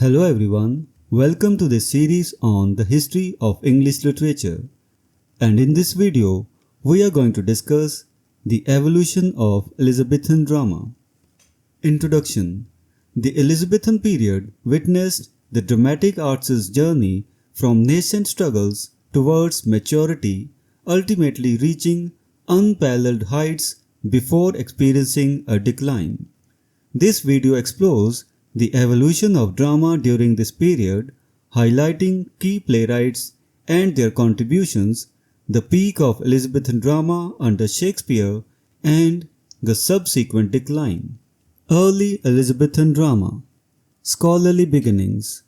Hello everyone, welcome to this series on the history of English literature. And in this video, we are going to discuss the evolution of Elizabethan drama. Introduction. The Elizabethan period witnessed the dramatic arts' journey from nascent struggles towards maturity, ultimately reaching unparalleled heights before experiencing a decline. This video explores the evolution of drama during this period, highlighting key playwrights and their contributions, the peak of Elizabethan drama under Shakespeare, and the subsequent decline. Early Elizabethan drama. Scholarly beginnings.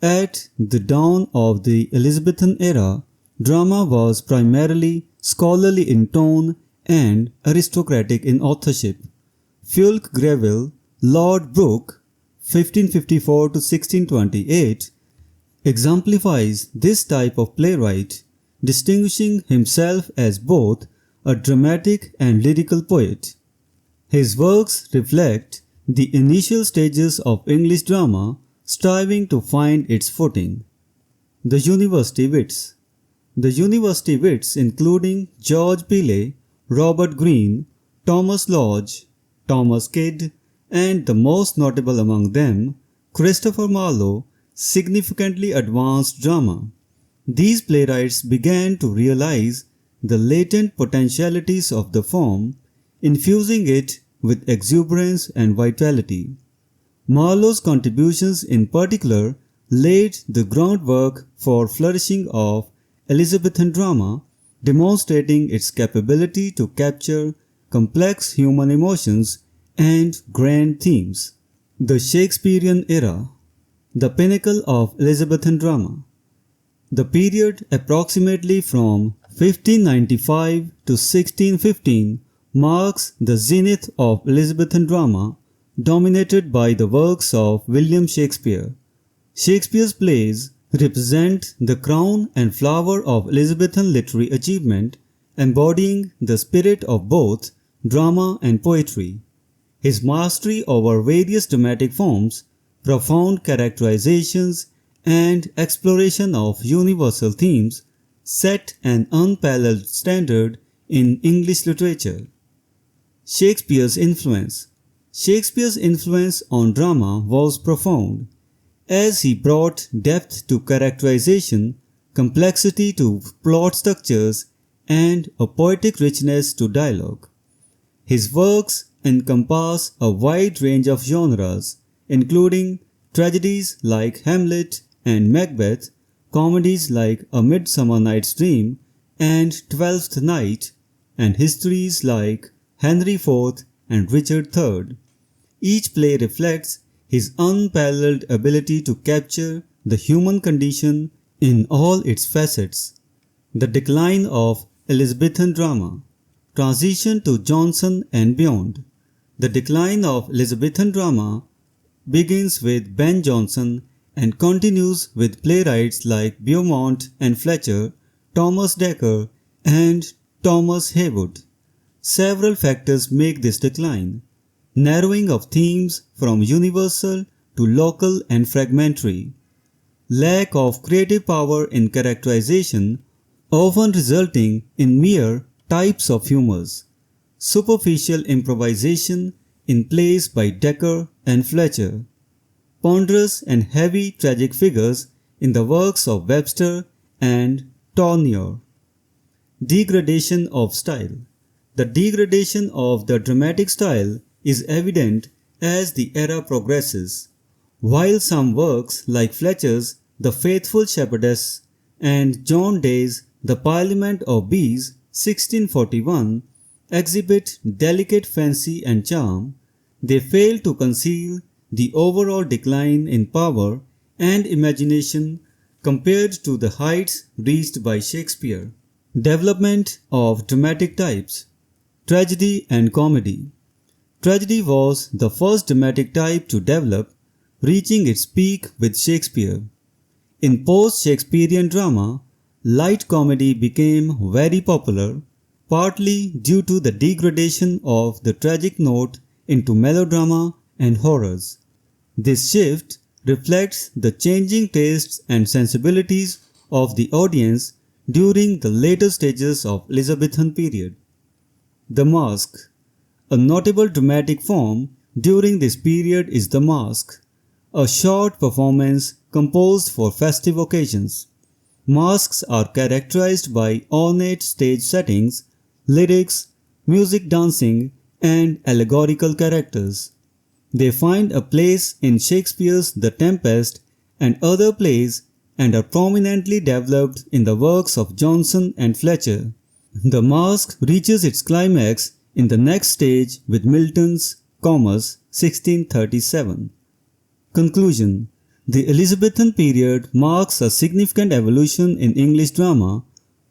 At the dawn of the Elizabethan era, drama was primarily scholarly in tone and aristocratic in authorship. Fulke Greville, Lord Brooke, 1554 to 1628, exemplifies this type of playwright, distinguishing himself as both a dramatic and lyrical poet. His works reflect the initial stages of English drama striving to find its footing. The University Wits. The University Wits, including George Peele, Robert Greene, Thomas Lodge, Thomas Kyd, and the most notable among them, Christopher Marlowe, significantly advanced drama. These playwrights began to realize the latent potentialities of the form, infusing it with exuberance and vitality. Marlowe's contributions in particular laid the groundwork for flourishing of Elizabethan drama, demonstrating its capability to capture complex human emotions and grand themes. The Shakespearean era. The pinnacle of Elizabethan drama. The period approximately from 1595 to 1615 marks the zenith of Elizabethan drama, dominated by the works of William Shakespeare. Shakespeare's plays represent the crown and flower of Elizabethan literary achievement, embodying the spirit of both drama and poetry. His mastery over various dramatic forms, profound characterizations, and exploration of universal themes set an unparalleled standard in English literature. Shakespeare's influence. Shakespeare's influence on drama was profound, as he brought depth to characterization, complexity to plot structures, and a poetic richness to dialogue. His works encompass a wide range of genres, including tragedies like Hamlet and Macbeth, comedies like A Midsummer Night's Dream and Twelfth Night, and histories like Henry IV and Richard III. Each play reflects his unparalleled ability to capture the human condition in all its facets. The decline of Elizabethan drama. Transition to Johnson and beyond. The decline of Elizabethan drama begins with Ben Jonson and continues with playwrights like Beaumont and Fletcher, Thomas Dekker, and Thomas Heywood. Several factors make this decline: narrowing of themes from universal to local and fragmentary, lack of creative power in characterization, often resulting in mere types of humors, superficial improvisation in plays by Dekker and Fletcher, ponderous and heavy tragic figures in the works of Webster and Tourneur. Degradation of style. The degradation of the dramatic style is evident as the era progresses. While some works like Fletcher's The Faithful Shepherdess and John Day's The Parliament of Bees 1641 exhibit delicate fancy and charm, they fail to conceal the overall decline in power and imagination compared to the heights reached by Shakespeare. Development of dramatic types. Tragedy and comedy. Tragedy was the first dramatic type to develop, reaching its peak with Shakespeare. In post-Shakespearean drama, light comedy became very popular, partly due to the degradation of the tragic note into melodrama and horrors. This shift reflects the changing tastes and sensibilities of the audience during the later stages of Elizabethan period. The Masque. A notable dramatic form during this period is the Masque, a short performance composed for festive occasions. Masques are characterized by ornate stage settings, lyrics, music, dancing, and allegorical characters. They find a place in Shakespeare's The Tempest and other plays and are prominently developed in the works of Jonson and Fletcher. The Masque reaches its climax in the next stage with Milton's Comus 1637. Conclusion. The Elizabethan period marks a significant evolution in English drama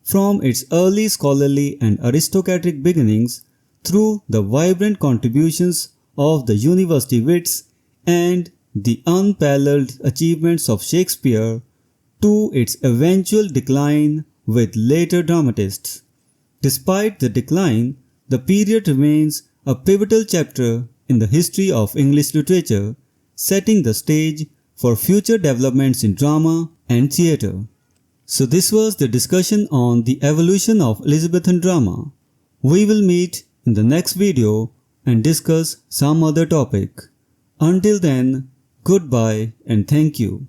from its early scholarly and aristocratic beginnings through the vibrant contributions of the university wits and the unparalleled achievements of Shakespeare to its eventual decline with later dramatists. Despite the decline, the period remains a pivotal chapter in the history of English literature, setting the stage for future developments in drama and theatre. So this was the discussion on the evolution of Elizabethan drama. We will meet in the next video and discuss some other topic. Until then, goodbye and thank you.